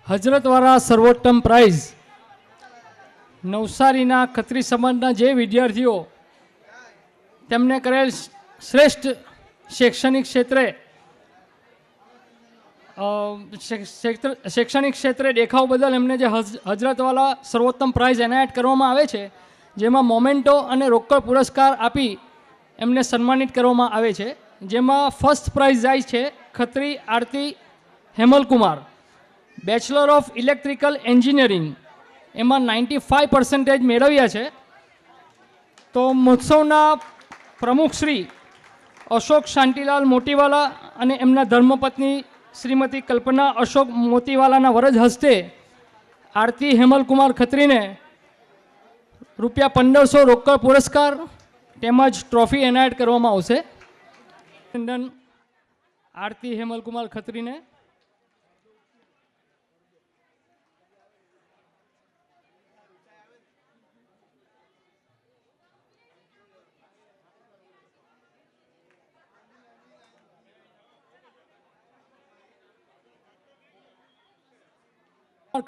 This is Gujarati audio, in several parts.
હજરતવાળા સર્વોત્તમ પ્રાઇઝ નવસારીના ખત્રી સમાજના જે વિદ્યાર્થીઓ તેમને કરેલ શ્રેષ્ઠ શૈક્ષણિક ક્ષેત્રે દેખાવ બદલ એમને જે હજરતવાલા સર્વોત્તમ પ્રાઇઝ એનાયત કરવામાં આવે છે, જેમાં મોમેન્ટો અને રોકડ પુરસ્કાર આપી એમને સન્માનિત કરવામાં આવે છે, જેમાં ફર્સ્ટ પ્રાઇઝ જાય છે ખત્રી આરતી હેમલકુમાર, બેચલર ઓફ ઇલેક્ટ્રિકલ એન્જિનિયરિંગ, એમાં 95% મેળવ્યા છે. તો મહોત્સવના પ્રમુખ શ્રી અશોક શાંતિલાલ મોતીવાલા અને એમના ધર્મપત્ની શ્રીમતી કલ્પના અશોક મોતીવાલાના વરદ હસ્તે આરતી હેમલકુમાર ખત્રીને ₹1500 રોકડ પુરસ્કાર તેમજ ટ્રોફી એનાયત કરવામાં આવશે. આરતી હેમલકુમાર ખત્રીને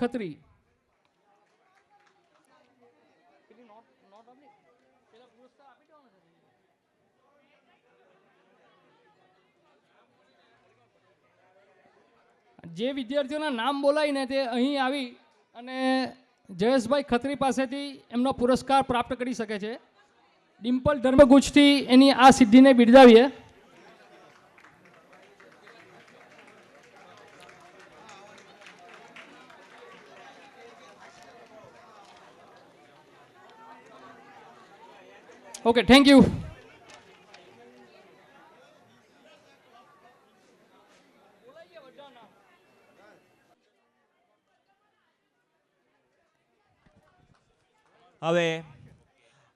ખત્રી જે વિદ્યાર્થીઓના નામ બોલાવીને તે અહીં આવી અને જયેશભાઈ ખત્રી પાસેથી એમનો પુરસ્કાર પ્રાપ્ત કરી શકે છે. ડિમ્પલ ધર્મગુજથી એની આ સિદ્ધિને બિરદાવીએ. Okay, thank you. હવે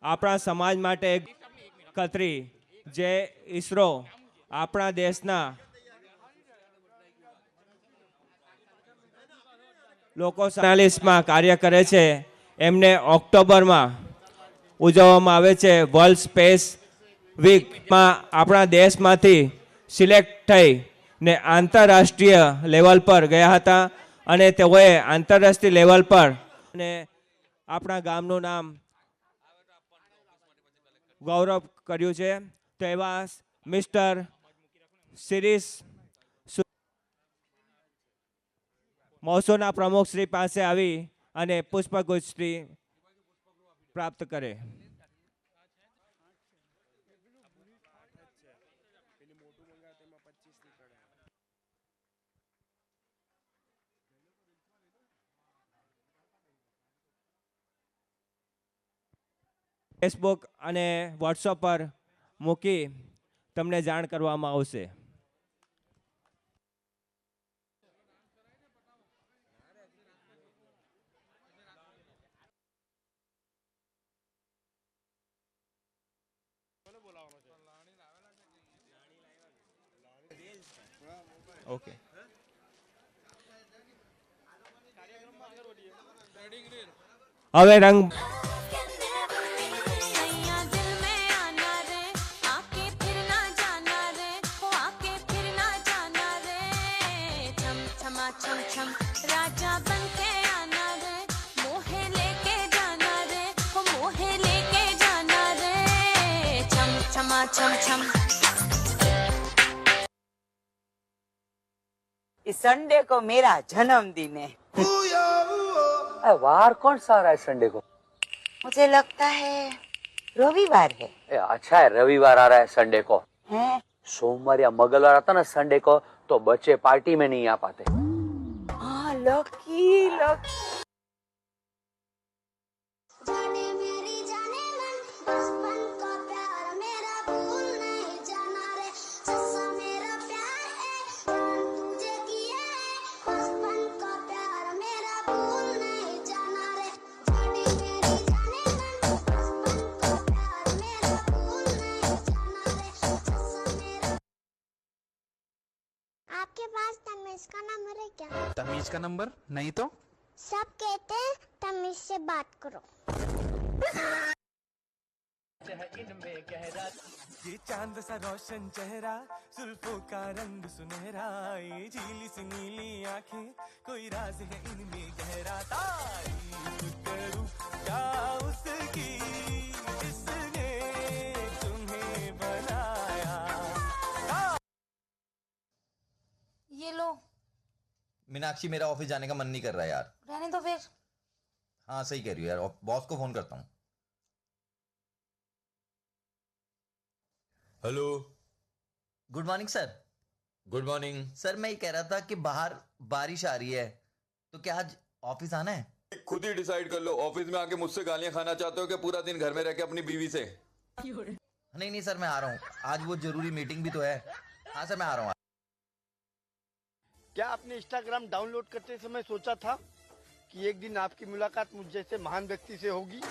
આપણા સમાજ માટે ખત્રી જે ઈસરો આપણા દેશના લોકો 47માં કાર્ય કરે છે, એમને ઓક્ટોબરમાં ઉજવવામાં આવે છે વર્લ્ડ સ્પેસ વીકમાં. આપણા દેશમાંથી સિલેક્ટ થઈ ને આંતરરાષ્ટ્રીય લેવલ પર ગયા હતા અને તેઓએ આંતરરાષ્ટ્રીય લેવલ પર અને આપણા ગામનું નામ ગૌરવ કર્યું છે. તો એવા મિસ્ટર શિરીષ મહોત્સવના પ્રમુખ શ્રી પાસે આવી અને પુષ્પગુચ્છ શ્રી પ્રાપ્ત કરે. ફેસબુક અને વોટ્સઅપ પર મૂકી તમને જાણ કરવામાં આવશે. ઓકે, હવે રંગ राजा बनके आना रे, मोहे लेके जाना रे, मोहे लेके जाना रे, छम छमा छम छम. इस संडे को मेरा जन्मदिन है. वार कौन सा आ रहा है संडे को? मुझे लगता है रविवार है. अच्छा है, रविवार आ रहा है संडे को. हैं? सोमवार या मंगलवार आता ना संडे को तो बच्चे पार्टी में नहीं आ पाते. हाँ, लकी लकी. जाने मेरी जाने मन, बचपन का प्यार मेरा भूल नहीं जाना रे, सच्चा मेरा प्यार है, जान तुझे किया है, बचपन का प्यार मेरा भूल नहीं जाना रे, जाने मेरी जाने मन, बचपन का प्यार मेरा भूल नहीं जाना रे, सच्चा मेरा. आपके पास तमीज का नंबर है क्या? तमीज का नंबर नहीं तो सब कहते हैं तमीज से बात करो. ये चांद सा रोशन चेहरा, जुल्फों का रंग सुनहरा, ये झीली सी नीली आंखें, कोई राज है इनमें गहरा। तारीफ करूं क्या उसकी जिसने तुम्हें बनाया। ये लो। मीनाक्षी, मेरा ऑफिस जाने का मन नहीं कर रहा यार। रहने दो फिर। हाँ सही कह रही हो यार, बॉस को फोन करता हूँ। Hello. Good morning sir. Good morning. Sir मैं ये कह रहा था कि बाहर बारिश आ रही है, तो क्या आज ऑफिस आना है? खुद ही डिसाइड कर लो, ऑफिस में आके मुझसे गालियां खाना चाहते हो कि पूरा दिन घर में रह के अपनी बीवी से? नहीं नहीं सर, मैं आ रहा हूँ, आज वो जरूरी मीटिंग भी तो है। हाँ सर मैं आ रहा हूँ। क्या आपने इंस्टाग्राम डाउनलोड करते समय सोचा था कि एक दिन आपकी मुलाकात मुझ जैसे महान व्यक्ति से होगी?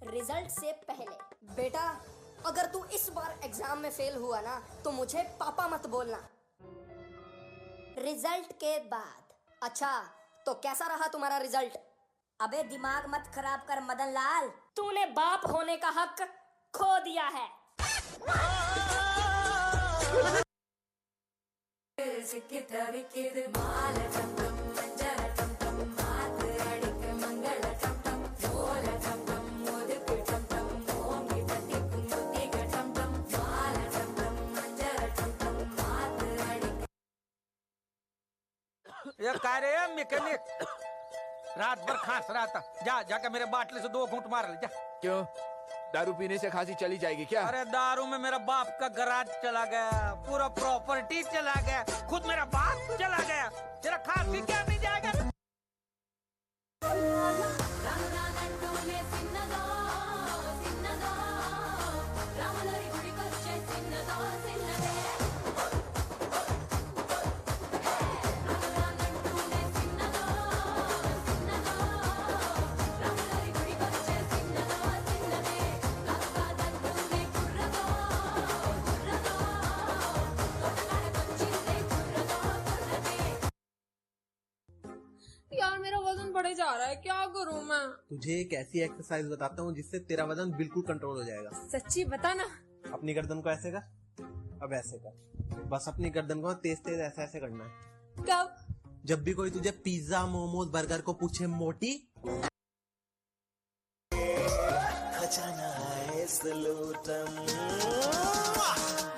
रिजल्ट से पहले बेटा, अगर तू इस बार एग्जाम में फेल हुआ ना तो मुझे पापा मत बोलना। रिजल्ट के बाद अच्छा तो कैसा रहा तुम्हारा रिजल्ट? अबे दिमाग मत खराब कर मदन लाल, तूने बाप होने का हक खो दिया है। ये कह रहे हैं मैकेनिक रात भर खांस रहा था, जाके मेरे बाटले से 2 घूंट मार ले जा। क्यों, दारू पीने से खांसी चली जाएगी क्या? अरे दारू में मेरा बाप का गराज चला गया, पूरा प्रॉपर्टी चला गया, खुद मेरा बाप चला गया, तेरा खांसी क्या नहीं जाएगा? यार मेरा वजन बढ़े जा रहा है, क्या करूं मैं? तुझे एक ऐसी एक्सरसाइज बताता हूँ जिससे तेरा वजन बिल्कुल कंट्रोल हो जाएगा। सच्ची बता ना। अपनी गर्दन को ऐसे कर, अब ऐसे कर, बस अपनी गर्दन को तेज तेज ऐसे ऐसे करना है। कब? जब भी कोई तुझे पिज्जा मोमोज बर्गर को पूछे मोटी, खजाना है सलूटम।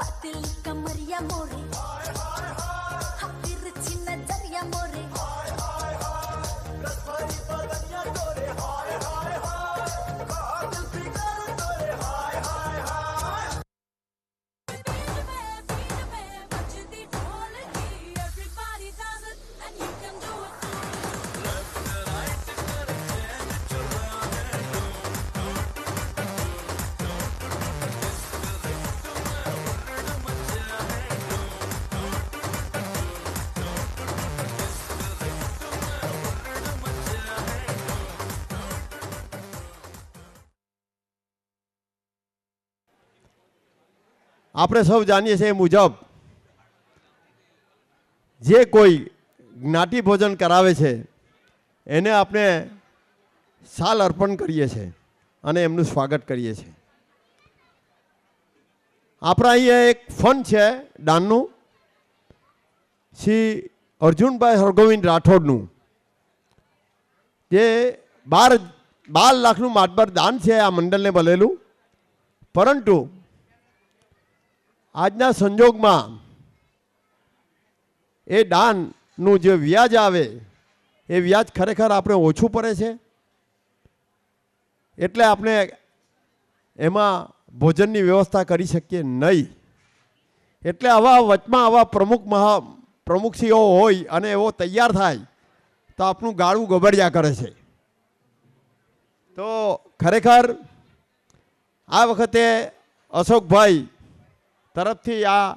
पतली कमरिया मोरे, तिरछी नजरिया मोरे, આપણે સૌ જાણીએ છીએ એ મુજબ જે કોઈ જ્ઞાતિ ભોજન કરાવે છે એને આપણે સાલ અર્પણ કરીએ છીએ અને એમનું સ્વાગત કરીએ છીએ. આપણા અહીંયા એક ફંડ છે દાનનું, શ્રી અર્જુનભાઈ હરગોવિંદ રાઠોડનું, જે 12 લાખનું માતબર દાન છે આ મંડળને બનેલું. પરંતુ આજના સંજોગમાં એ દાનનું જે વ્યાજ આવે એ વ્યાજ ખરેખર આપણે ઓછું પડે છે, એટલે આપણે એમાં ભોજનની વ્યવસ્થા કરી શકીએ નહીં. એટલે આવા વચમાં આવા પ્રમુખશ્રીઓ હોય અને એવો તૈયાર થાય તો આપણું ગાળું ગબડ્યા કરે છે. તો ખરેખર આ વખતે અશોકભાઈ તરફથી આ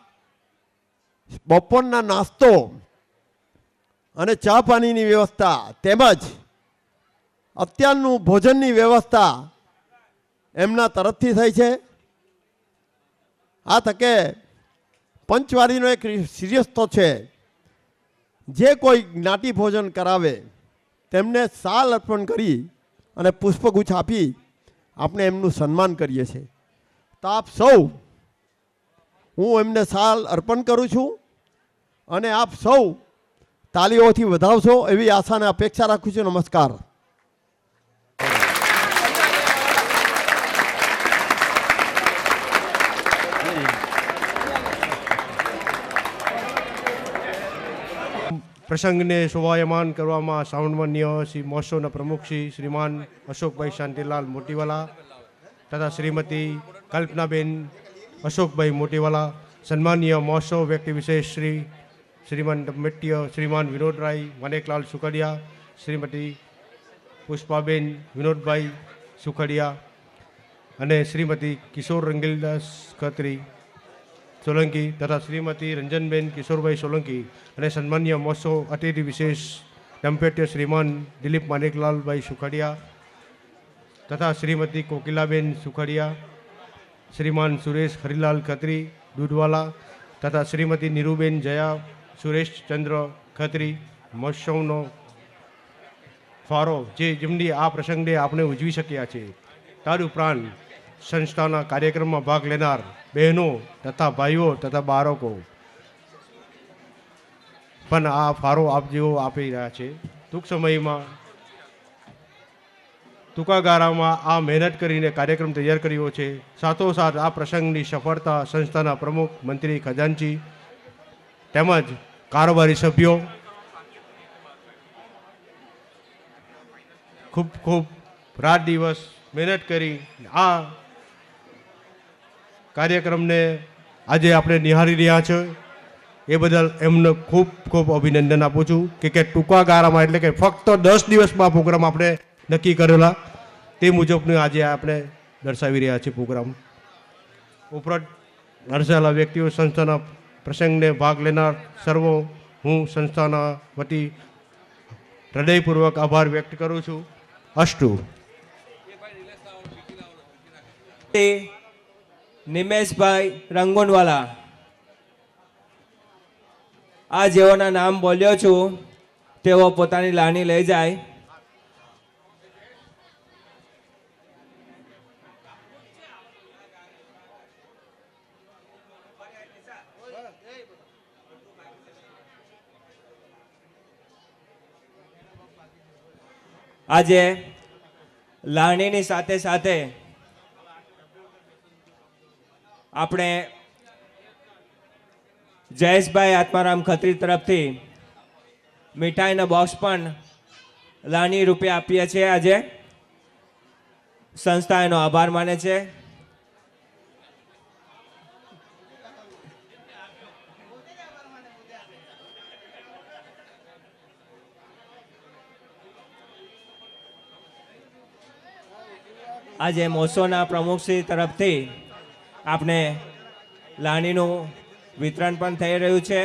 બપોરના નાસ્તો અને ચા પાણીની વ્યવસ્થા તેમજ અત્યારનું ભોજનની વ્યવસ્થા એમના તરફથી થઈ છે. આ તકે પંચવારીનો એક સિરિયસતો છે, જે કોઈ જ્ઞાતિ ભોજન કરાવે તેમને શાલ અર્પણ કરી અને પુષ્પગુચ્છ આપી આપણે એમનું સન્માન કરીએ છીએ. તો આપ સૌ, હું એમને શાલ અર્પણ કરું છું અને આપ સૌ તાલીઓથી વધાવશો એવી આશા અને અપેક્ષા રાખું છું. નમસ્કાર. પ્રસંગને શોભાયમાન કરવામાં સન્માનીય શ્રી મહોત્સવના પ્રમુખ શ્રીમાન અશોકભાઈ શાંતિલાલ મોટીવાલા તથા શ્રીમતી કલ્પનાબેન અશોકભાઈ મોટીવાલા, સન્માનીય મહોત્સવ વ્યક્તિ વિશેષ શ્રીમાન ડમેટ્ય શ્રીમાન વિનોદરાય માનેકલાલ સુખડિયા, શ્રીમતી પુષ્પાબેન વિનોદભાઈ સુખડિયા અને શ્રીમતી કિશોર રંગીલદાસ ખત્રી સોલંકી તથા શ્રીમતી રંજનબેન કિશોરભાઈ સોલંકી અને સન્માનીય મહોત્સવ અતિથિ વિશેષ ડમ્પેટ્ય શ્રીમાન દિલીપ માનેકલાલભાઈ સુખડિયા તથા શ્રીમતી કોકિલાબેન સુખડિયા, શ્રીમાન સુરેશ હરિલાલ ખત્રી દૂધવાલા તથા શ્રીમતી નીરુબેન જયા સુરેશચંદ્ર ખત્રી. મહોત્સવનો ફાળો જેમની આ પ્રસંગે આપણે ઉજવી શક્યા છે. તદ ઉપરાંત સંસ્થાના કાર્યક્રમમાં ભાગ લેનાર બહેનો તથા ભાઈઓ તથા બાળકો પણ આ ફાળો આપ જેવો આપી રહ્યા છે. ટૂંક સમયમાં ટૂંકા ગાળામાં આ મહેનત કરીને કાર્યક્રમ તૈયાર કર્યો છે. સાથોસાથ આ પ્રસંગની સફળતા સંસ્થાના પ્રમુખ, મંત્રી, ખજાનચી તેમજ કારોબારી સભ્યો ખૂબ ખૂબ રાત દિવસ મહેનત કરી આ કાર્યક્રમને આજે આપણે નિહાળી રહ્યા છે. એ બદલ એમને ખૂબ ખૂબ અભિનંદન આપું છું કે ટૂંકા ગાળામાં, એટલે કે ફક્ત 10 દિવસમાં પ્રોગ્રામ આપણે નક્કી કરેલા તે મુજબનું આજે આપણે દર્શાવી રહ્યા છીએ પ્રોગ્રામ. ઉપરાંત દર્શાવેલા વ્યક્તિઓ, સંસ્થાના પ્રસંગને ભાગ લેનાર સર્વો, હું સંસ્થાના વતી હૃદયપૂર્વક આભાર વ્યક્ત કરું છું. અસ્તુ. નિમેશભાઈ રંગોનવાલા, આ જેઓના નામ બોલ્યો છું તેઓ પોતાની લાણી લઈ જાય. આજે લાણીની સાથે સાથે આપણે જયેશભાઈ આત્મારામ ખત્રી તરફથી મીઠાઈના બોક્સ પણ લાણી રૂપે આપીએ છીએ. આજે સંસ્થા એનો આભાર માને છે. આજે મહોત્સવના પ્રમુખશ્રી તરફથી આપણે લાણીનું વિતરણ પણ થઈ રહ્યું છે.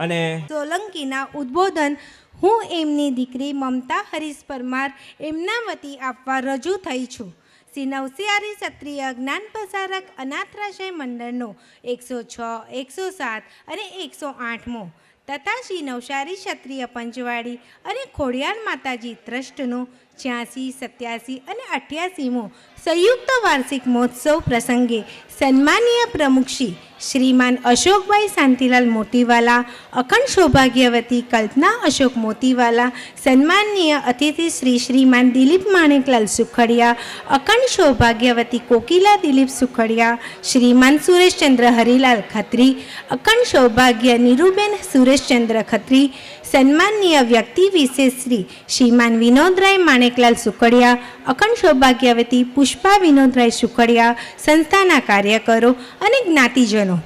અને સોલંકીના ઉદ્બોધન હું એમની દીકરી મમતા હરીશ પરમાર એમના વતી આપવા રજૂ થઈ છું. શ્રી નવસિયારી ક્ષત્રિય જ્ઞાન પ્રસારક અનાથાશ્રય મંડળનો 106, 107 અને 108મો તથા શ્રી નવસારી ક્ષત્રિય પંચવાડી અને ખોડિયાર માતાજી ટ્રસ્ટનો 86, 87 અને 88મો સંયુક્ત વાર્ષિક મહોત્સવ પ્રસંગે સન્માનીય પ્રમુખશ્રી શ્રીમાન અશોકભાઈ શાંતિલાલ મોતીવાલા, અખંડ સૌભાગ્યવતી કલ્પના અશોક મોતીવાલા, સન્માનીય અતિથિ શ્રીમાન દિલીપ માણેકલાલ સુખડિયા, અખંડ સૌભાગ્યવતી કોકિલા દિલીપ સુખડિયા, શ્રીમાન સુરેશચંદ્ર હરિલાલ ખત્રી, અખંડ સૌભાગ્ય નીરુબેન સુરેશચંદ્ર ખત્રી, સન્માનીય વ્યક્તિ વિશેષ શ્રીમાન વિનોદરાય માણેકલાલ સુખડિયા, અખંડ સૌભાગ્યવતી પુષ્પા વિનોદરાય સુખડિયા, સંસ્થાના કાર્યકરો અને જ્ઞાતિજનો,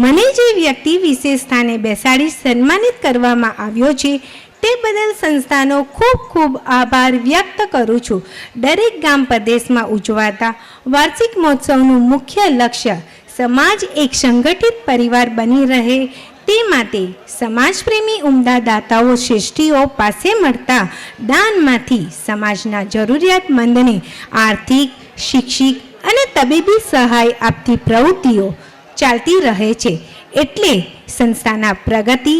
મને જે વ્યક્તિ વિશેષ સ્થાને બેસાડી સન્માનિત કરવામાં આવ્યો છે તે બદલ સંસ્થાનો ખૂબ ખૂબ આભાર વ્યક્ત કરું છું. દરેક ગામ પ્રદેશમાં ઉજવાતા વાર્ષિક મહોત્સવનું મુખ્ય લક્ષ્ય સમાજ એક સંગઠિત પરિવાર બની રહે તે માટે સમાજપ્રેમી ઉમદા દાતાઓ શ્રેષ્ઠીઓ પાસે મળતા દાનમાંથી સમાજના જરૂરિયાતમંદને આર્થિક, શિક્ષિક અને તબીબી સહાય આપતી પ્રવૃત્તિઓ ચાલતી રહે છે. એટલે સંસ્થાના પ્રગતિ,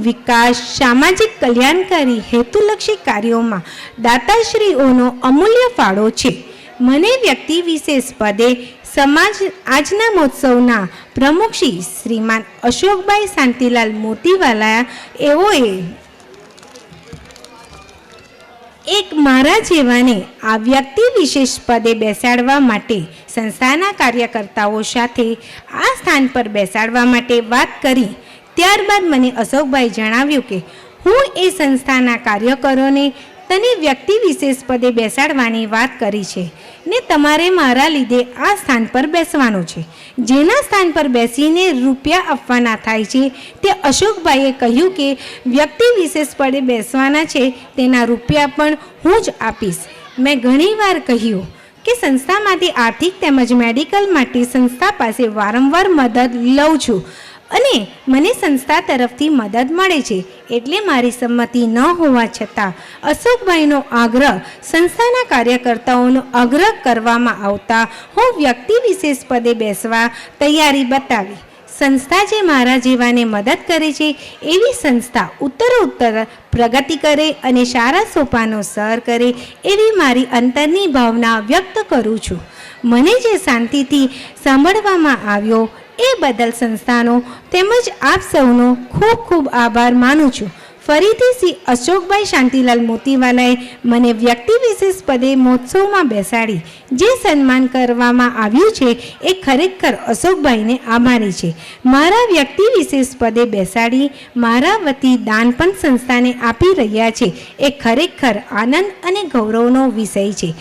વિકાસ, સામાજિક કલ્યાણકારી હેતુલક્ષી કાર્યોમાં દાતાશ્રીઓનો અમૂલ્ય ફાળો છે. મને વ્યક્તિ વિશેષ પદે સમાજ આજના મહોત્સવના પ્રમુખશ્રી શ્રીમાન અશોકભાઈ શાંતિલાલ મોતીવાલા એઓએ એક મારા જેવાને આ વ્યક્તિ વિશેષ પદે બેસાડવા માટે સંસ્થાના કાર્યકર્તાઓ સાથે આ સ્થાન પર બેસાડવા માટે વાત કરી. ત્યારબાદ મને અશોકભાઈ જણાવ્યું કે હું એ સંસ્થાના કાર્યકરોને તને વ્યક્તિ વિશેષ પદે બેસાડવાની વાત કરી છે ને તમારે મારા લીધે આ સ્થાન પર બેસવાનું છે. જેના સ્થાન પર બેસીને રૂપિયા આપવાના થાય છે તે અશોકભાઈએ કહ્યું કે વ્યક્તિ વિશેષ પદે બેસવાના છે તેના રૂપિયા પણ હું જ આપીશ. મેં ઘણીવાર કહ્યું કે સંસ્થામાંથી આર્થિક તેમજ મેડિકલ માટે સંસ્થા પાસે વારંવાર મદદ લઉં છું અને મને સંસ્થા તરફથી મદદ મળે છે. એટલે મારી સંમતિ ન હોવા છતાં અશોકભાઈનો આગ્રહ સંસ્થાના કાર્યકર્તાઓનો આગ્રહ કરવામાં આવતા હું વ્યક્તિ વિશેષ પદે બેસવા તૈયારી બતાવી. સંસ્થા જે મારા જેવાને મદદ કરે છે એવી સંસ્થા ઉત્તરોત્તર પ્રગતિ કરે અને સારા સોપાનો સર કરે એવી મારી અંતરની ભાવના વ્યક્ત કરું છું. મને જે શાંતિથી સાંભળવામાં આવ્યો એ બદલ સંસ્થાનો તેમજ આપ સૌનો ખૂબ ખૂબ આભાર માનું છું. ફરીથી શ્રી અશોકભાઈ શાંતિલાલ મોતીવાલાએ મને વ્યક્તિ વિશેષ પદે મહોત્સવમાં બેસાડી જે સન્માન કરવામાં આવ્યું છે એ ખરેખર અશોકભાઈને આભારી છે. મારા વ્યક્તિ વિશેષ પદે બેસાડી મારા વતી દાન પણ સંસ્થાને આપી રહ્યા છે એ ખરેખર આનંદ અને ગૌરવનો વિષય છે.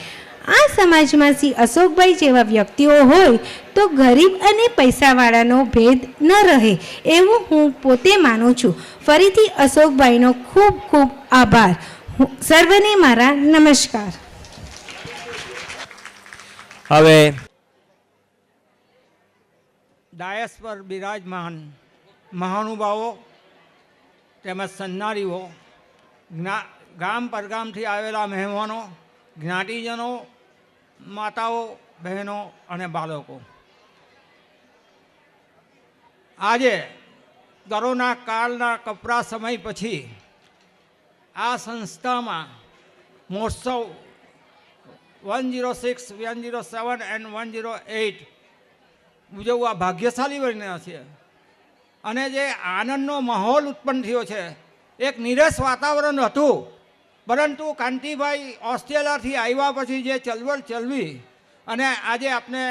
આ સમાજમાં શ્રી અશોકભાઈ જેવા વ્યક્તિઓ હોય તો ગરીબ અને પૈસાવાળાનો ભેદ ન રહે એવું હું પોતે માનું છું. ફરીથી અશોકભાઈનો ખૂબ ખૂબ આભાર. સર્વને મારા નમસ્કાર. હવે ડાયસ પર બિરાજમાન મહાનુભાવો તેમજ સન્નારીઓ, ગામ પરગામથી આવેલા મહેમાનો, જ્ઞાતિજનો, માતાઓ, બહેનો અને બાળકો, આજે કોરોના કાળના કપરા સમય પછી આ સંસ્થામાં મહોત્સવ 106, 107 અને 108 ઉજવવા ભાગ્યશાળી બન્યા છે. અને જે આનંદનો માહોલ ઉત્પન્ન થયો છે, એક નિરસ વાતાવરણ હતું, પરંતુ કાંતિભાઈ ઓસ્ટ્રેલિયાથી આવ્યા પછી જે ચળવળ ચલવી અને આજે આપણે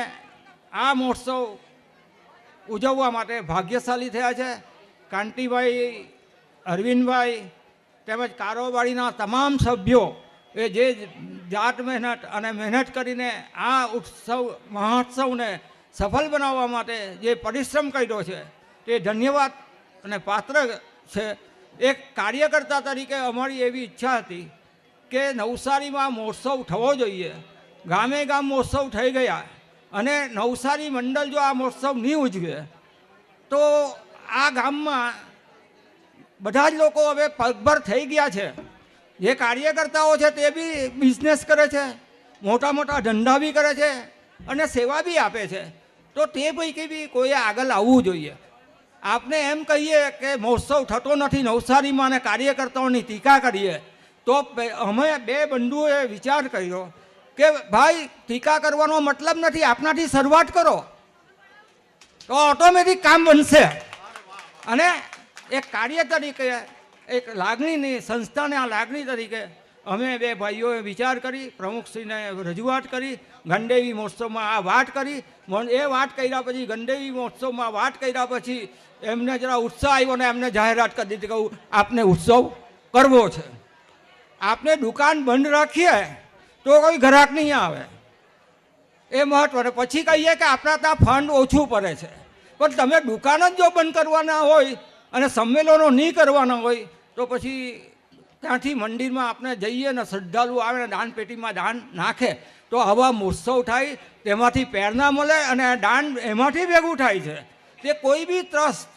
આ મહોત્સવ ઉજવવા માટે ભાગ્યશાળી થયા છે. કાંતિભાઈ, અરવિંદભાઈ તેમજ કારોબારીના તમામ સભ્યો એ જે જાત મહેનત કરીને આ મહોત્સવને સફળ બનાવવા માટે જે પરિશ્રમ કર્યો છે તે ધન્યવાદ અને પાત્ર છે. એક કાર્યકર્તા તરીકે અમારી એવી ઈચ્છા હતી કે નવસારીમાં મહોત્સવ થવો જોઈએ. ગામે ગામ મહોત્સવ થઈ ગયા અને નવસારી મંડળ જો આ મહોત્સવ નહીં ઉજવે તો આ ગામમાં બધા જ લોકો હવે પગભર થઈ ગયા છે. જે કાર્યકર્તાઓ છે તે બી બિઝનેસ કરે છે, મોટા મોટા ધંધા બી કરે છે અને સેવા બી આપે છે. તો તે પૈકી બી કોઈએ આગળ આવવું જોઈએ. આપને એમ કહીએ કે મહોત્સવ થતો નથી નવસારીમાં અને કાર્યકર્તાઓની ટીકા કરીએ તો અમે બે બંધુઓએ વિચાર કર્યો કે ભાઈ ટીકા કરવાનો મતલબ નથી, આપનાથી શરૂઆત કરો તો ઓટોમેટિક કામ બનશે. અને એક કાર્ય તરીકે, એક લાગણીની સંસ્થાને આ લાગણી તરીકે અમે બે ભાઈઓએ વિચાર કરી, પ્રમુખશ્રીને રજૂઆત કરી, ગણદેવી મહોત્સવમાં આ વાત કરી. એ વાત કર્યા પછી ગણદેવી મહોત્સવમાં વાત કર્યા પછી એમને જરા ઉત્સાહ આવ્યો ને એમને જાહેરાત કરી દીધી કે આપને ઉત્સવ કરવો છે. આપને દુકાન બંધ રાખીએ તો કોઈ ગ્રાહક નહીં આવે, એ મહત્વને. પછી કહીએ કે આપણા ત્યાં ફંડ ઓછું પડે છે, પણ તમે દુકાન જ જો બંધ કરવાના હોય અને સંમેલનો નહીં કરવાના હોય તો પછી ત્યાંથી મંદિરમાં આપણે જઈએ ને શ્રદ્ધાળુ આવે ને દાન પેટીમાં દાન નાખે તો આવા મહોત્સવ થાય, તેમાંથી પ્રેરણા મળે અને દાન એમાંથી ભેગું થાય છે. તે કોઈ બી ટ્રસ્ટ,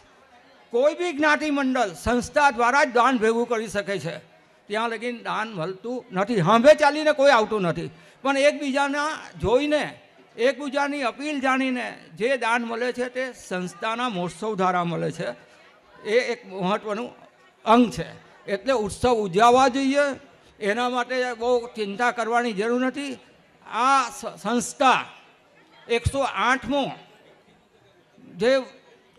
કોઈ બી જ્ઞાતિ મંડળ સંસ્થા દ્વારા જ દાન ભેગું કરી શકે છે. ત્યાં લગીને દાન મળતું નથી, સાંભે ચાલીને કોઈ આવતું નથી, પણ એકબીજાના જોઈને, એકબીજાની અપીલ જાણીને જે દાન મળે છે તે સંસ્થાના મહોત્સવ દ્વારા મળે છે. એ એક મહત્ત્વનું અંગ છે. એટલે ઉત્સવ ઉજવવા જોઈએ, એના માટે બહુ ચિંતા કરવાની જરૂર નથી. આ સંસ્થા 108મો જે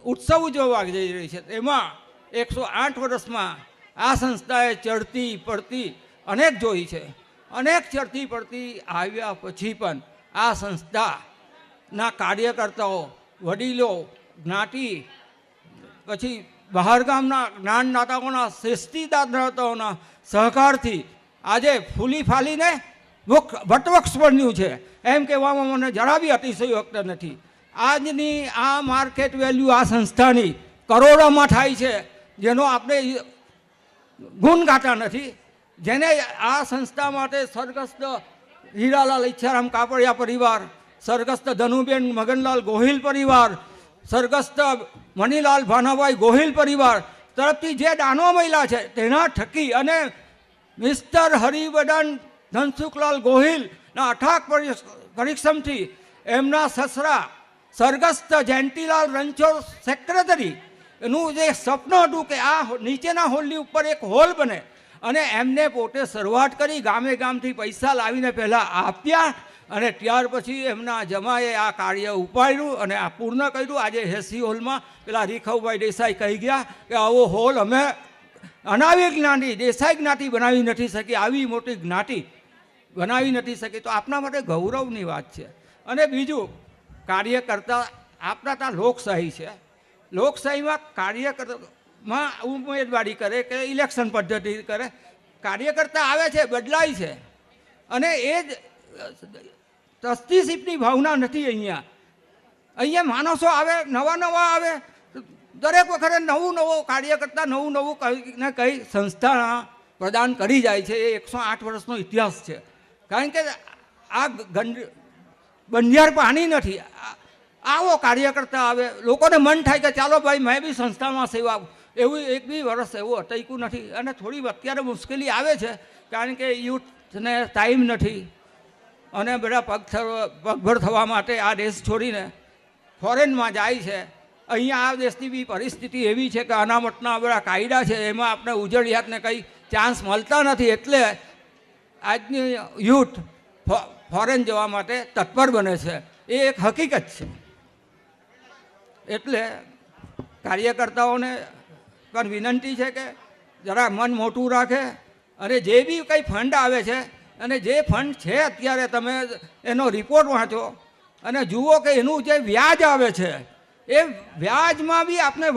ઉત્સવ ઉજવવા જઈ રહી છે એમાં 108 વર્ષમાં આ સંસ્થાએ ચડતી પડતી અનેક જોઈ છે. અનેક ચડતી પડતી આવ્યા પછી પણ આ સંસ્થાના કાર્યકર્તાઓ, વડીલો, જ્ઞાતિ, પછી બહારગામના જ્ઞાનદાતાઓના, શ્રેષ્ઠીદાતાઓના સહકારથી આજે ફૂલી ફાલીને વટવૃક્ષ બન્યું છે. એમ કહેવામાં મને જરા બી અતિશયોક્ત નથી. આજની આ માર્કેટ વેલ્યુ આ સંસ્થાની કરોડોમાં થાય છે, જેનો આપણે ગુણ ગાતા નથી. જેને આ સંસ્થા માટે સ્વર્ગસ્થ હીરાલાલ ઈચ્છારામ કાપડિયા પરિવાર, સ્વર્ગસ્થ ધનુબેન મગનલાલ ગોહિલ પરિવાર, સ્વર્ગસ્થ મણિલાલ ભાનાભાઈ ગોહિલ પરિવાર તરફથી જે દાનો મળ્યા છે તેના થકી અને મિસ્ટર હરિવર્ધન ધનસુખલાલ ગોહિલના અથાગ પરિશ્રમથી એમના સસરા સ્વર્ગસ્થ જયંતીલાલ રણછોડ સેક્રેટરી એનું જે સપન હતું કે આ નીચેના હોલની ઉપર એક હોલ બને, અને એમને પોતે શરૂઆત કરી, ગામે ગામથી પૈસા લાવીને પહેલાં આપ્યા અને ત્યાર પછી એમના જમાએ આ કાર્ય ઉપાડ્યું અને આ પૂર્ણ કર્યું. આજે હેસી હોલમાં પેલા રીખવભાઈ દેસાઈ કહી ગયા કે આવો હોલ અમે અનાવી જ્ઞાતિ, દેસાઈ જ્ઞાતિ બનાવી નથી શકી, આવી મોટી જ્ઞાતિ બનાવી નથી શકી. તો આપણા માટે ગૌરવની વાત છે. અને બીજું, કાર્યકર્તા આપણા ત્યાં લોકશાહી છે. લોકશાહીમાં કાર્યકર્તામાં ઉમેદવારી કરે કે ઇલેક્શન પદ્ધતિ કરે, કાર્યકર્તા આવે છે, બદલાય છે, અને એ જ ટ્રસ્ટીશીપની ભાવના નથી. અહીંયા માણસો આવે, નવા નવા આવે, દરેક વખતે નવો કાર્યકર્તા નવું કંઈ ને કંઈ સંસ્થા પ્રદાન કરી જાય છે. એ 108 વર્ષનો ઇતિહાસ છે. કારણ કે આ બંધિયાર પાણી નથી. આવો કાર્યકર્તા આવે, લોકોને મન થાય કે ચાલો ભાઈ મેં બી સંસ્થામાં સેવા, એવું એક બી વર્ષ એવું અટક્યું નથી. અને થોડી અત્યારે મુશ્કેલી આવે છે, કારણ કે યુથને ટાઈમ નથી અને બધા પગભર થવા માટે આ દેશ છોડીને ફોરેનમાં જાય છે. અહીંયા આ દેશની બી પરિસ્થિતિ એવી છે કે અનામતના બધા કાયદા છે, એમાં આપણે ઉજળિયાતને કંઈ ચાન્સ મળતા નથી. એટલે આજની યુથ ફોરેન જવા માટે તત્પર બને છે. એ એક હકીકત છે. એટલે કાર્યકર્તાઓને પણ વિનંતી છે કે જરા મન મોટું રાખે અને જે બી કંઈ ફંડ આવે છે, અને જે ફંડ છે અત્યારે તમે એનો રિપોર્ટ વાંચો અને જુઓ કે એનું જે વ્યાજ આવે છે એ વ્યાજમાં બી આપણે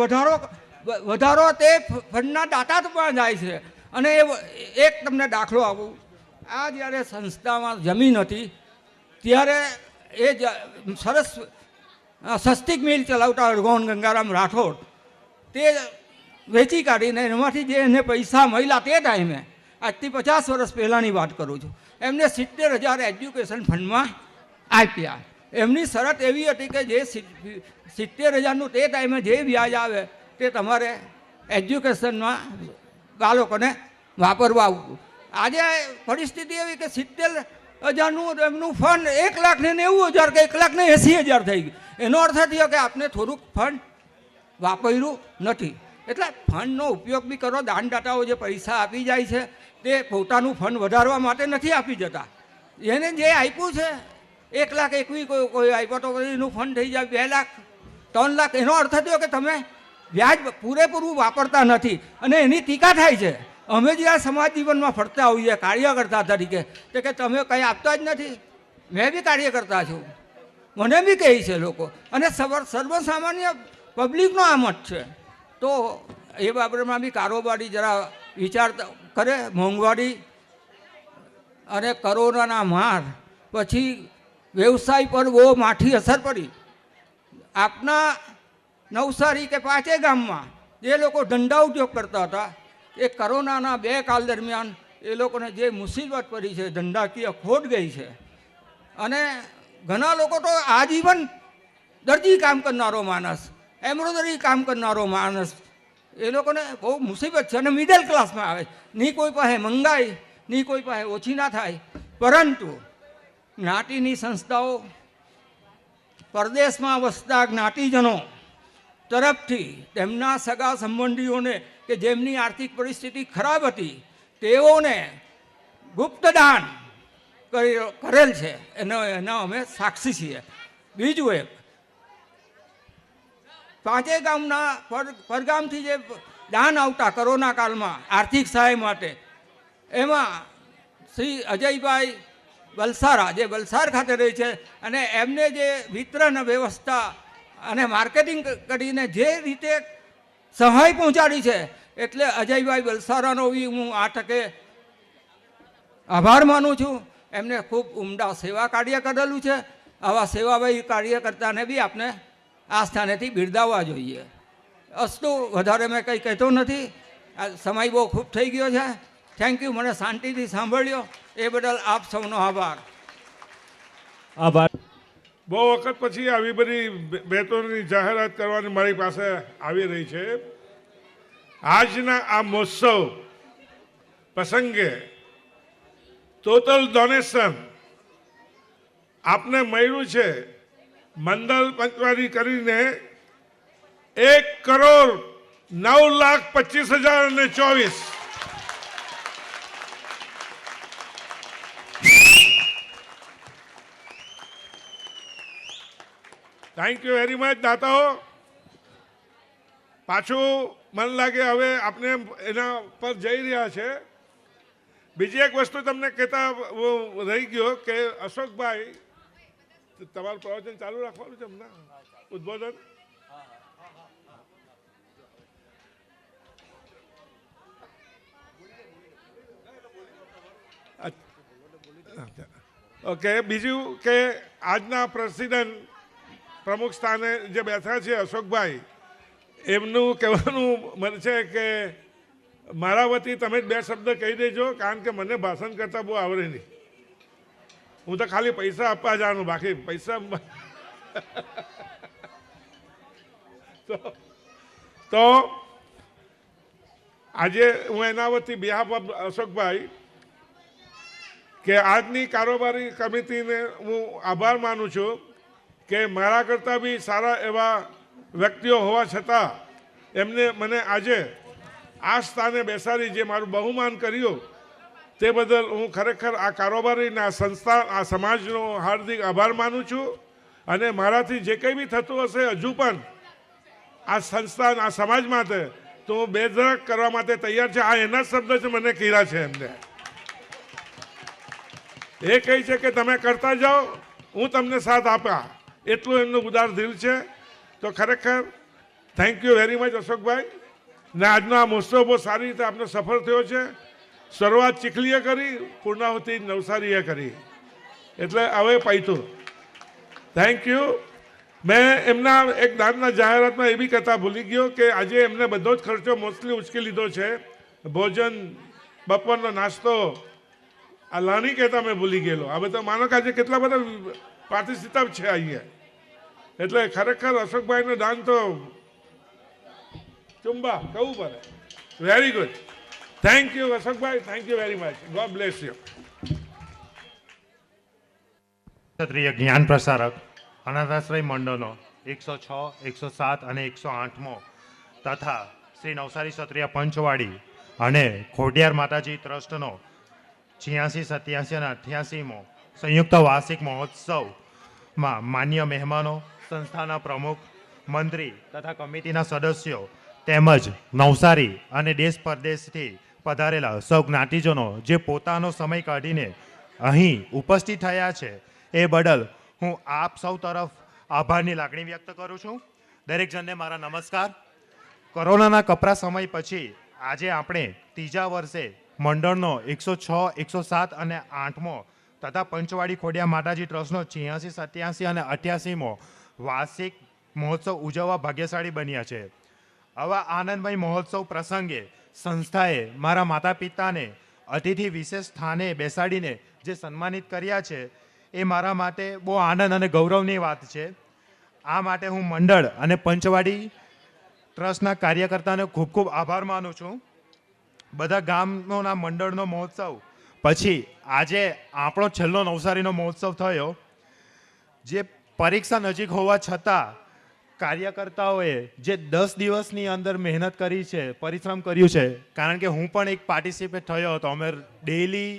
વધારો તે ફંડના દાતામાં જાય છે. અને એક તમને દાખલો આપું, આ જ્યારે સંસ્થામાં જમીન હતી ત્યારે એ સરસ સસ્તી મિલ ચલાવતા અરગોન ગંગારામ રાઠોડ તે વેચી કાઢીને એમાંથી જે એને પૈસા મળ્યા તે ટાઈમે, આજથી 50 વર્ષ પહેલાંની વાત કરું છું, એમને 70,000 એજ્યુકેશન ફંડમાં આપ્યા. એમની શરત એવી હતી કે જે 70,000નું તે ટાઈમે જે વ્યાજ આવે તે તમારે એજ્યુકેશનમાં બાળકોને વાપરવા આવતું. આજે પરિસ્થિતિ એવી કે 70,000નું એમનું ફંડ 1,90,000 કે 1,80,000 થઈ ગયું. એનો અર્થ થયો કે આપણે થોડુંક ફંડ વાપર્યું નથી. એટલે ફંડનો ઉપયોગ બી કરો. દાનદાતાઓ જે પૈસા આપી જાય છે તે પોતાનું ફંડ વધારવા માટે નથી આપી જતા. એને જે આપ્યું છે 1,21,000 કોઈ આપ્યો તો એનું ફંડ થઈ જાય 2 લાખ 3 લાખ. એનો અર્થ થયો કે તમે વ્યાજ પૂરેપૂરું વાપરતા નથી અને એની ટીકા થાય છે. અમે જે આ સમાજ જીવનમાં ફરતા હોઈએ કાર્યકર્તા તરીકે તો કે તમે કંઈ આપતા જ નથી. મેં બી કાર્યકર્તા છું, મને બી કહે છે લોકો, અને સર્વસામાન્ય પબ્લિકનો આ મત છે. તો એ બાબતમાં બી કારોબારી જરા વિચાર કરે. મોંઘવારી અને કોરોનાના માર પછી વ્યવસાય પર બહુ માઠી અસર પડી. આપના નવસારી કે 5 ગામમાં જે લોકો ધંધા ઉદ્યોગ કરતા હતા એ કરોનાના 2 કાળ દરમિયાન એ લોકોને જે મુસીબત પડી છે, ધંધાકીય ખોટ ગઈ છે, અને ઘણા લોકો તો આજીવન દરજી કામ કરનારો માણસ, એમ્બ્રોઇડરી કામ કરનારો માણસ, એ લોકોને બહુ મુસીબત છે. અને મિડલ ક્લાસમાં આવે, ની કોઈ પાસે મંગાઈ, ની કોઈ પાસે ઓછી ના થાય. પરંતુ જ્ઞાતિની સંસ્થાઓ, પરદેશમાં વસતા જ્ઞાતિજનો તરફથી તેમના સગા સંબંધીઓને કે જેમની આર્થિક પરિસ્થિતિ ખરાબ હતી તેઓને ગુપ્તદાન કરેલ છે, એના અમે સાક્ષી છીએ. બીજું એક, 5 ગામના પરગામથી જે દાન આવતા કોરોના કાળમાં આર્થિક સહાય માટે, એમાં શ્રી અજયભાઈ વલસારા જે વલસાડ ખાતે રહે છે, અને એમને જે વિતરણ વ્યવસ્થા અને માર્કેટિંગ કરીને જે રીતે સહાય પહોંચાડી છે, એટલે અજયભાઈ વલસારાનો બી હું આ તકે આભાર માનું છું. એમને ખૂબ ઉમદા સેવા કાર્ય કરેલું છે. આવા સેવાભાવી કાર્યકર્તાને બી આપણે આ સ્થાનેથી બિરદાવવા જોઈએ. અસ્તુ, વધારે મેં કંઈ કહેતો નથી. આ સમય બહુ ખૂબ થઈ ગયો છે. Thank you. મને શાંતિથી સાંભળ્યો એ બદલ આપ સૌનો આભાર. આભાર. બહુ વખત પછી આવી બધી બેતોની જાહેરાત કરવાની મારી પાસે આવી રહી છે. આજના આ મહોત્સવ પ્રસંગે ટોટલ ડોનેશન આપને મળ્યું છે મંડળ પંચવાડી કરીને 1,09,25,024. થેન્ક યુ વેરી મચ દાતાઓ. પાછું મન લાગે હવે આપણે એના પર જઈ રહ્યા છે. બીજી એક વસ્તુ તમને કહેતા રહી ગયો કે અશોકભાઈ, તમારું પ્રવચન ચાલુ રાખવાનું છે હમણાં ઉદ્બોધન. ઓકે, બીજું કે આજના પ્રેસિડેન્ટ પ્રમુખ સ્થાને જે બેઠા છે અશોકભાઈ, એમનું કહેવાનું મને છે કે મારા વતી તમે 2 શબ્દ કહી દેજો, કારણ કે મને ભાષણ કરતા બહુ આવડે નહીં. હું તો ખાલી પૈસા આપવા જવાનું, બાકી પૈસા તો આજે હું એના વતી બિહાફ ઓફ અશોકભાઈ કે આજની કારોબારી કમિટીને હું આભાર માનું છું કે મારા કરતાં બી સારા એવા વ્યક્તિઓ હોવા છતાં એમને મને આજે આ સ્થાને બેસાડી જે મારું બહુમાન કર્યું તે બદલ હું ખરેખર આ કારોબારીના સંસ્થા, આ સમાજનો હાર્દિક આભાર માનું છું. અને મારાથી જે કંઈ બી થતું હશે હજુ પણ આ સંસ્થા, આ સમાજ માટે તો હું બેધડક કરવા માટે તૈયાર છે. આ એના શબ્દ છે, મને કીધા છે એમને. એ કહે છે કે તમે કરતા જાઓ, હું તમને સાથ આપા, એટલું એમનું ઉદાર દિલ છે. તો ખરેખર થેન્ક યુ વેરી મચ અશોકભાઈ. ને આજનો આ મહોત્સવ બહુ સારી રીતે આપનો સફળ થયો છે. શરૂઆત ચીખલીએ કરી, પૂર્ણાહુતિ નવસારીએ કરી, એટલે હવે પૈતું. Thank you. મેં એમના એક દાનના જાહેરાતમાં એ બી કહેતા ભૂલી ગયો કે આજે એમને બધો જ ખર્ચો મોસ્ટલી ઉચકી લીધો છે. ભોજન, બપોરનો નાસ્તો, આ લાણી કહેતા મેં ભૂલી ગયેલો. હવે તો માનો કે આજે કેટલા બધા પાર્ટિસિપન્ટ છે અહીંયા. એટલે ખરેખર અશોકભાઈનું દાન તો ચુંબા કહું પડે. Very good. Thank you Ashokbhai. Thank you very much. God bless you. ક્ષત્રિય જ્ઞાન પ્રસારક અનાથાશ્રય મંડળનો 106, 107 અને 108મો તથા શ્રી નવસારી ક્ષત્રિય પંચવાડી અને ખોડિયાર માતાજી ટ્રસ્ટનો 86, 87 અને 88મો સંયુક્ત વાર્ષિક મહોત્સવમાં માન્ય મહેમાનો, સંસ્થાના પ્રમુખ, મંત્રી તથા કમિટીના સદસ્યો તેમજ નવસારી અને દેશ પરદેશથી પધારેલા સૌ જ્ઞાતિજનો જે પોતાનો સમય કાઢીને અહીં ઉપસ્થિત થયા છે એ બદલ હું આપ સૌ તરફ આભારની લાગણી વ્યક્ત કરું છું. દરેક જણને મારા નમસ્કાર. કોરોનાના કપરા સમય પછી આજે આપણે 3જા વર્ષે મંડળનો 106, 107 અને 8મો તથા પંચવાડી ખોડિયા માતાજી ટ્રસ્ટનો 86, 87 અને 88મો વાર્ષિક મહોત્સવ ઉજવવા ભાગ્યશાળી બન્યા છે. આવા આનંદમય મહોત્સવ પ્રસંગે સંસ્થાએ મારા માતા પિતાને અતિથિ વિશેષ સ્થાને બેસાડીને જે સન્માનિત કર્યા છે એ મારા માટે બહુ આનંદ અને ગૌરવની વાત છે. આ માટે હું મંડળ અને પંચવાડી ટ્રસ્ટના કાર્યકર્તાને ખૂબ ખૂબ આભાર માનું છું. બધા ગામોના મંડળનો મહોત્સવ પછી આજે આપણો છેલ્લો નવસારીનો મહોત્સવ થયો. જે પરીક્ષા નજીક હોવા છતાં કાર્યકર્તાઓએ જે 10 દિવસની અંદર મહેનત કરી છે, પરિશ્રમ કર્યું છે, કારણ કે હું પણ એક પાર્ટિસિપેટ થયો હતો. અમે ડેઈલી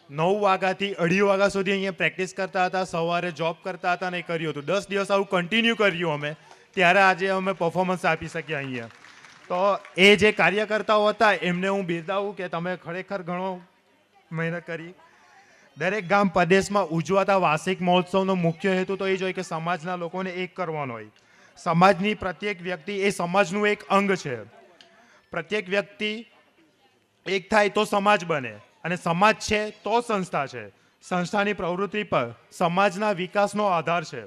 9 વાગ્યાથી 2:30 વાગ્યા સુધી અહીંયા પ્રેક્ટિસ કરતા હતા, સવારે જોબ કરતા હતા અને એ કર્યું હતું. 10 દિવસ આવું કન્ટિન્યુ કર્યું અમે, ત્યારે આજે અમે પરફોર્મન્સ આપી શક્યા અહીંયા. તો એ જે કાર્યકર્તાઓ હતા એમને હું બિરદાવું કે તમે ખરેખર ઘણો મહેનત કરી. દરેક ગામ પ્રદેશમાં ઉજવાતા વાર્ષિક મહોત્સવનો મુખ્ય હેતુ તો એ જ હોય કે સમાજના લોકોને એક કરવાનો હોય. સમાજની પ્રત્યેક વ્યક્તિ એ સમાજનું એક અંગ છે. પ્રત્યેક વ્યક્તિ એક થાય તો સમાજ બને, અને સમાજ છે તો સંસ્થા છે. સંસ્થાની પ્રવૃત્તિ પર સમાજના વિકાસનો આધાર છે,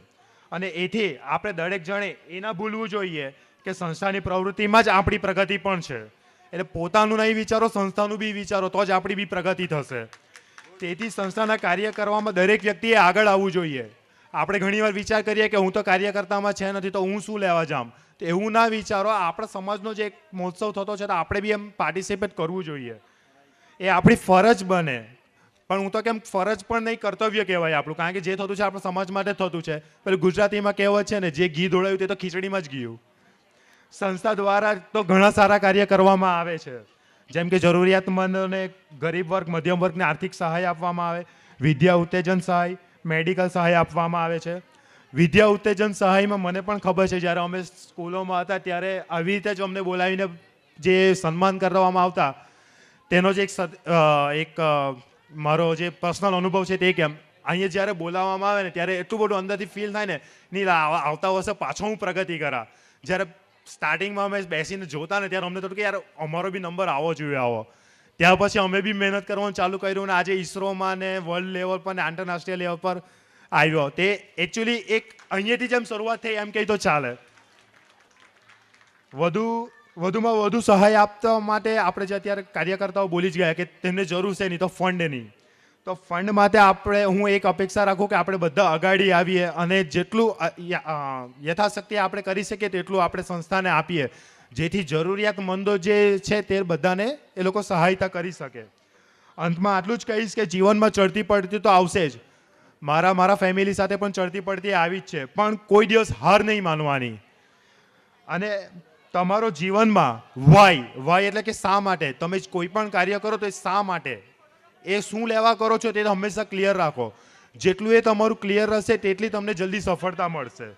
અને એથી આપણે દરેક જણે એ ના ભૂલવું જોઈએ કે સંસ્થાની પ્રવૃત્તિમાં જ આપણી પ્રગતિ પણ છે. એટલે પોતાનું નહીં વિચારો, સંસ્થાનું બી વિચારો, તો જ આપણી બી પ્રગતિ થશે. તેથી સંસ્થાના કાર્ય કરવામાં દરેક વ્યક્તિએ આગળ આવવું જોઈએ. આપણે ઘણીવાર વિચાર કરીએ કે હું તો કાર્યકર્તામાં છે નથી તો હું શું લેવા જામ. તો એવું ના વિચારો. આપણા સમાજનો જે એક મહોત્સવ થતો છે તો આપણે બી એમ પાર્ટિસિપેટ કરવું જોઈએ. એ આપણી ફરજ બને. પણ હું તો કેમ ફરજ પણ નહીં, કર્તવ્ય કહેવાય આપણું, કારણ કે જે થતું છે આપણા સમાજ માટે થતું છે. પેલું ગુજરાતીમાં કહેવત છે ને, જે ઘી ઢોળાયું તે તો ખીચડીમાં જ ગયું. સંસ્થા દ્વારા તો ઘણા સારા કાર્ય કરવામાં આવે છે. જેમ કે જરૂરિયાતમંદોને, ગરીબ વર્ગ, મધ્યમ વર્ગને આર્થિક સહાય આપવામાં આવે, વિદ્યા ઉત્તેજન સહાય, મેડિકલ સહાય આપવામાં આવે છે. વિદ્યા ઉત્તેજન સહાયમાં મને પણ ખબર છે, જ્યારે અમે સ્કૂલોમાં હતા ત્યારે આવી રીતે જ અમને બોલાવીને જે સન્માન કરવામાં આવતા, તેનો જ એક મારો જે પર્સનલ અનુભવ છે તે કેમ અહીંયા જ્યારે બોલાવવામાં આવે ને ત્યારે એટલું બધું અંદરથી ફીલ થાય ને, નહીં આવતા વર્ષે પાછો હું પ્રગતિ કરા. જ્યારે સ્ટાર્ટિંગમાં અમે બેસીને જોતા ને ત્યારે અમને થતું કે યાર અમારો બી નંબર આવો જોઈએ આવો. ત્યાર પછી અમે બી મહેનત કરવાનું ચાલુ કર્યું ને આજે ઇસરોમાં ને વર્લ્ડ લેવલ પર ને આંતરરાષ્ટ્રીય લેવલ પર આવ્યો. તે એકચ્યુઅલી એક અહીંયાથી જેમ શરૂઆત થઈ એમ કહી તો ચાલે. વધુમાં વધુ સહાય આપવા માટે આપણે જે અત્યારે કાર્યકર્તાઓ બોલી જ ગયા કે તેમને જરૂર છે નહીં તો ફંડની. તો ફંડ માટે હું એક અપેક્ષા રાખું કે આપણે બધા અગાડી આવીએ અને જેટલું યથાશક્તિ આપણે કરી શકીએ તેટલું આપણે સંસ્થાને આપીએ, જેથી જરૂરિયાતમંદો જે છે તે બધાને એ લોકો સહાયતા કરી શકે. અંતમાં આટલું જ કહીશ કે જીવનમાં ચડતી પડતી તો આવશે જ. મારા ફેમિલી સાથે પણ ચડતી પડતી આવી જ છે, પણ કોઈ દિવસ હાર નહીં માનવાની. અને તમારો જીવનમાં વાય એટલે કે શા માટે તમે કોઈ પણ કાર્ય કરો તો એ શા માટે, એ શું લેવા કરો છો તે હંમેશા ક્લિયર રાખો. જેટલું એ તમારું ક્લિયર રહેશે તેટલી તમને જલ્દી સફળતા મળશે.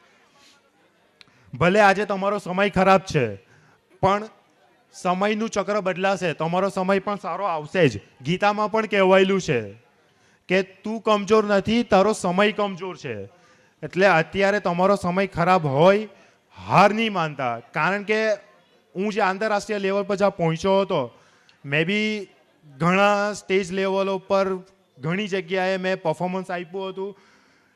ભલે આજે તમારો સમય ખરાબ છે, પણ સમયનું ચક્ર બદલાશે, તમારો સમય પણ સારો આવશે જ. ગીતામાં પણ કહેવાયેલું છે કે તું કમજોર નથી, તારો સમય કમજોર છે. એટલે અત્યારે તમારો સમય ખરાબ હોય, હાર નહીં માનતા. કારણ કે હું જે આંતરરાષ્ટ્રીય લેવલ પર જ્યાં પહોંચ્યો હતો, મેં બી ઘણા સ્ટેજ લેવલો પર ઘણી જગ્યાએ મેં પરફોર્મન્સ આપ્યું હતું.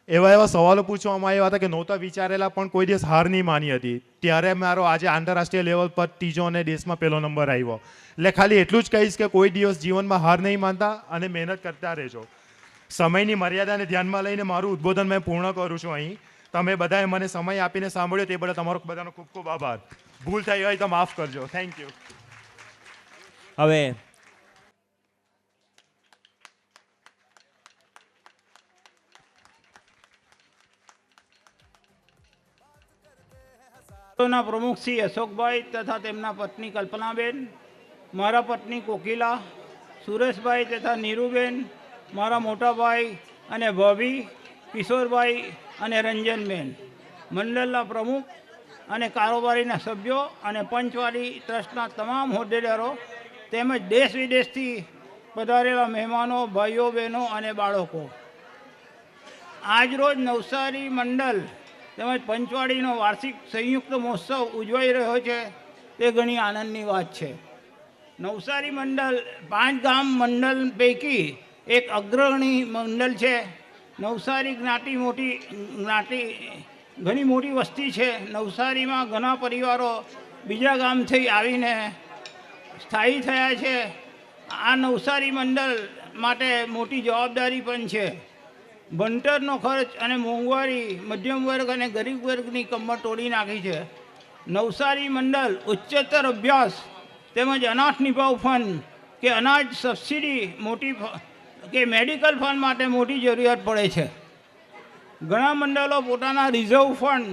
એવા સવાલો પૂછવામાં આવ્યા હતા કે નહોતા વિચારેલા, પણ કોઈ દિવસ હાર નહીં માની હતી. ત્યારે મારો આજે આંતરરાષ્ટ્રીય લેવલ પર ત્રીજો અને દેશમાં પહેલો નંબર આવ્યો. એટલે ખાલી એટલું જ કહીશ કે કોઈ દિવસ જીવનમાં હાર નહીં માનતા અને મહેનત કરતા રહેજો. સમયની મર્યાદાને ધ્યાનમાં લઈને મારું ઉદ્બોધન મેં પૂર્ણ કરું છું. અહીં તમે બધાએ મને સમય આપીને સાંભળ્યો તે બદલ તમારો બધાનો ખૂબ ખૂબ આભાર. ભૂલ થઈ હોય તો માફ કરજો. Thank you. હવે ના પ્રમુખ શ્રી અશોકભાઈ તથા તેમના પત્ની કલ્પનાબેન, મારા પત્ની કોકિલા, સુરેશભાઈ તથા નીરુબેન, મારા મોટાભાઈ અને ભાભી કિશોરભાઈ અને રંજનબેન, મંડળના પ્રમુખ અને કારોબારીના સભ્યો અને પંચવાડી ટ્રસ્ટના તમામ હોદ્દેદારો તેમજ દેશ વિદેશથી પધારેલા મહેમાનો, ભાઈઓ બહેનો અને બાળકો, આજરોજ નવસારી મંડળ તેમજ પંચવાડીનો વાર્ષિક સંયુક્ત મહોત્સવ ઉજવાઈ રહ્યો છે તે ઘણી આનંદની વાત છે. નવસારી મંડળ 5 ગામ મંડળ પૈકી એક અગ્રણી મંડળ છે. નવસારી ઘણી મોટી વસ્તી છે. નવસારીમાં ઘણા પરિવારો બીજા ગામથી આવીને સ્થાયી થયા છે. આ નવસારી મંડળ માટે મોટી જવાબદારી પણ છે. ભણતરનો ખર્ચ અને મોંઘવારી મધ્યમ વર્ગ અને ગરીબ વર્ગની કમર તોડી નાખી છે. નવસારી મંડળ ઉચ્ચતર અભ્યાસ તેમજ અનાથ નિભાવ ફંડ કે અનાજ સબસિડી મોટી કે મેડિકલ ફંડ માટે મોટી જરૂરિયાત પડે છે. ઘણા મંડળો પોતાના રિઝર્વ ફંડ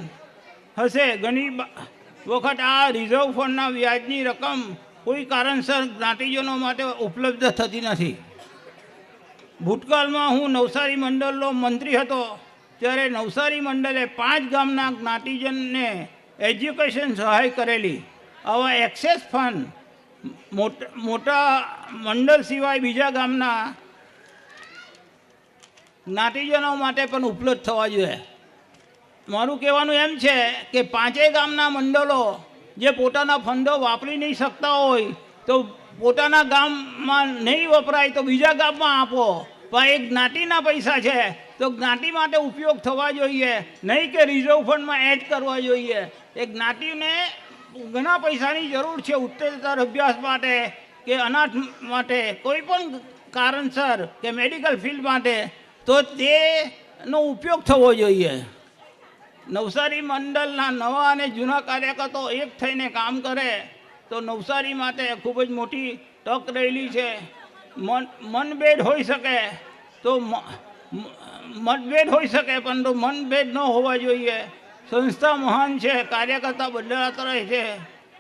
હશે. ઘણી વખત આ રિઝર્વ ફંડના વ્યાજની રકમ કોઈ કારણસર જ્ઞાતિજનો માટે ઉપલબ્ધ થતી નથી. ભૂતકાળમાં હું નવસારી મંડળનો મંત્રી હતો ત્યારે નવસારી મંડળે 5 ગામના જ્ઞાતિજનને એજ્યુકેશન સહાય કરેલી. આવા એક્સેસ ફંડ મોટા મંડળ સિવાય બીજા ગામના જ્ઞાતિજનો માટે પણ ઉપલબ્ધ થવા જોઈએ. મારું કહેવાનું એમ છે કે 5 ગામના મંડળો જે પોતાના ફંડો વાપરી નહીં શકતા હોય તો પોતાના ગામમાં નહીં વપરાય તો બીજા ગામમાં આપો. પણ એક જ્ઞાતિના પૈસા છે તો જ્ઞાતિ માટે ઉપયોગ થવા જોઈએ, નહીં કે રિઝર્વ ફંડમાં એડ કરવા જોઈએ. એ જ્ઞાતિને ઘણા પૈસાની જરૂર છે ઉત્તરોત્તર અભ્યાસ માટે કે અનાથ માટે, કોઈ પણ કારણસર કે મેડિકલ ફિલ્ડ માટે, તો તેનો ઉપયોગ થવો જોઈએ. નવસારી મંડળના નવા અને જૂના કાર્યકર્તાઓ એક થઈને કામ કરે તો નવસારી માટે ખૂબ જ મોટી તક રહેલી છે. મનભેદ હોઈ શકે તો મતભેદ હોઈ શકે, પરંતુ મનભેદ ન હોવા જોઈએ. સંસ્થા મહાન છે, કાર્યકર્તા બદલાતા રહે છે,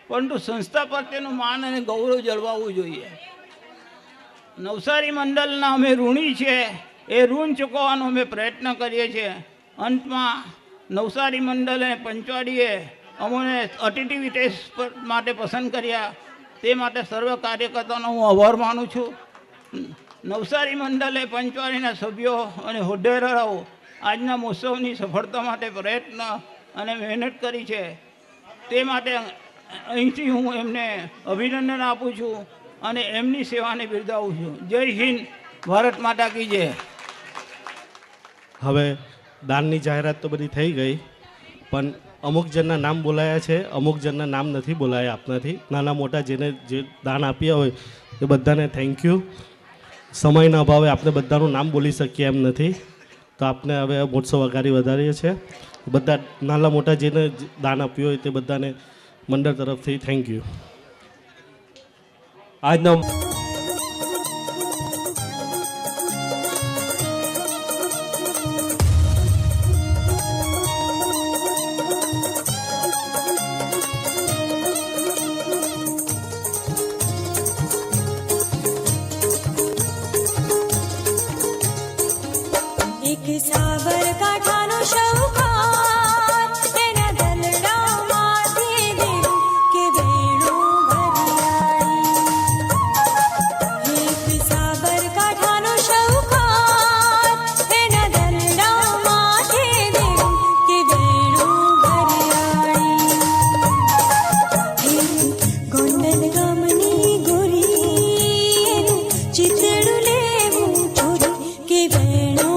પરંતુ સંસ્થા પ્રત્યેનું માન અને ગૌરવ જળવાવું જોઈએ. નવસારી મંડળના અમે ઋણી છીએ, એ ઋણ ચૂકવવાનો અમે પ્રયત્ન કરીએ છીએ. અંતમાં નવસારી મંડળ અને પંચવાડીએ અમને અતિથિ ટેસ્ટ માટે પસંદ કર્યા, તે માટે સર્વ કાર્યકર્તાઓનો હું આભાર માનું છું. નવસારી મંડળે પંચવાડીના સભ્યો અને હોદ્દેદારો આજના મહોત્સવની સફળતા માટે પ્રયત્ન અને મહેનત કરી છે. તે માટે અહીંથી હું એમને અભિનંદન આપું છું અને એમની સેવાને બિરદાવું છું. જય હિન્દ, ભારત માતા કી જય. હવે દાનની જાહેરાત તો બધી થઈ ગઈ, પણ અમુક જણના નામ બોલાયા છે, અમુક જણના નામ નથી બોલાયા આપનાથી. નાના મોટા જેને જે દાન આપ્યા હોય એ બધાને થેન્ક યુ. સમયના અભાવે આપણે બધાનું નામ બોલી શકીએ એમ નથી, તો આપણે હવે મહોત્સવ આગારી વધારીએ છીએ. બધા નાના મોટા જેને દાન આપ્યું હોય તે બધાને મંડળ તરફથી થેન્ક યુ. આજનો એક સાબરકાંઠાનો શૌકાર એના દલડામાંથી દિલ કે વેણું ભરિયાળી. એક સાબરકાંઠાનો શૌકાર એના દલડામાંથી દિલ કે વેણું ભરિયાળી. ગોંડલ ગામની ગોરી એનું ચિતડું લેવું ચોરી કે વેણું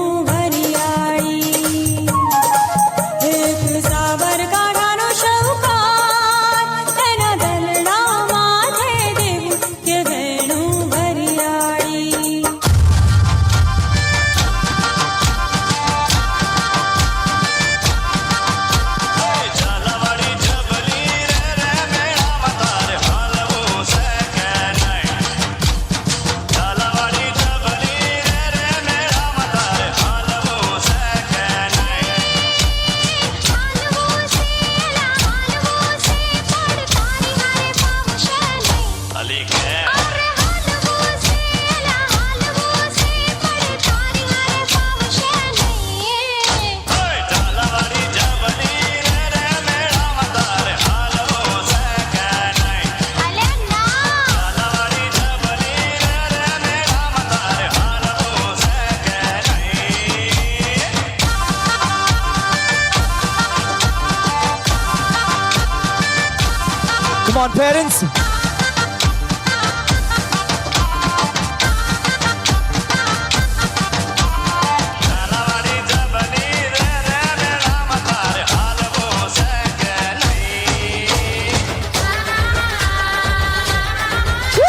Come on, parents. Woo!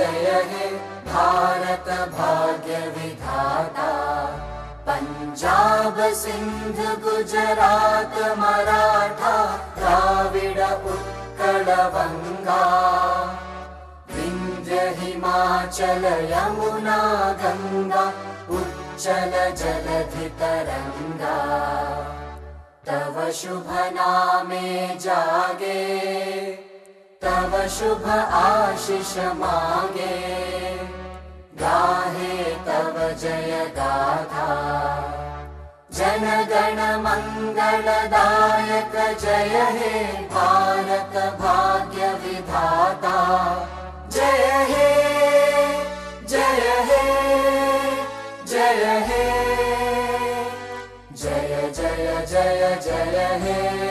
जय हे भारत भाग्य विधाता पंजाब सिंध गुजरात मराठा द्राविड उत्कल गंगा विंध्य हिमाचल यमुना गंगा उच्चल जलधि तरंगा तव शुभ नामे जागे तव शुभ आशीष मागे गाहे तव जय गाथा जन गण मंगलदायक जय हे भारत भाग्य विधाता जय हे जय हे जय हे जय जय जय जय हे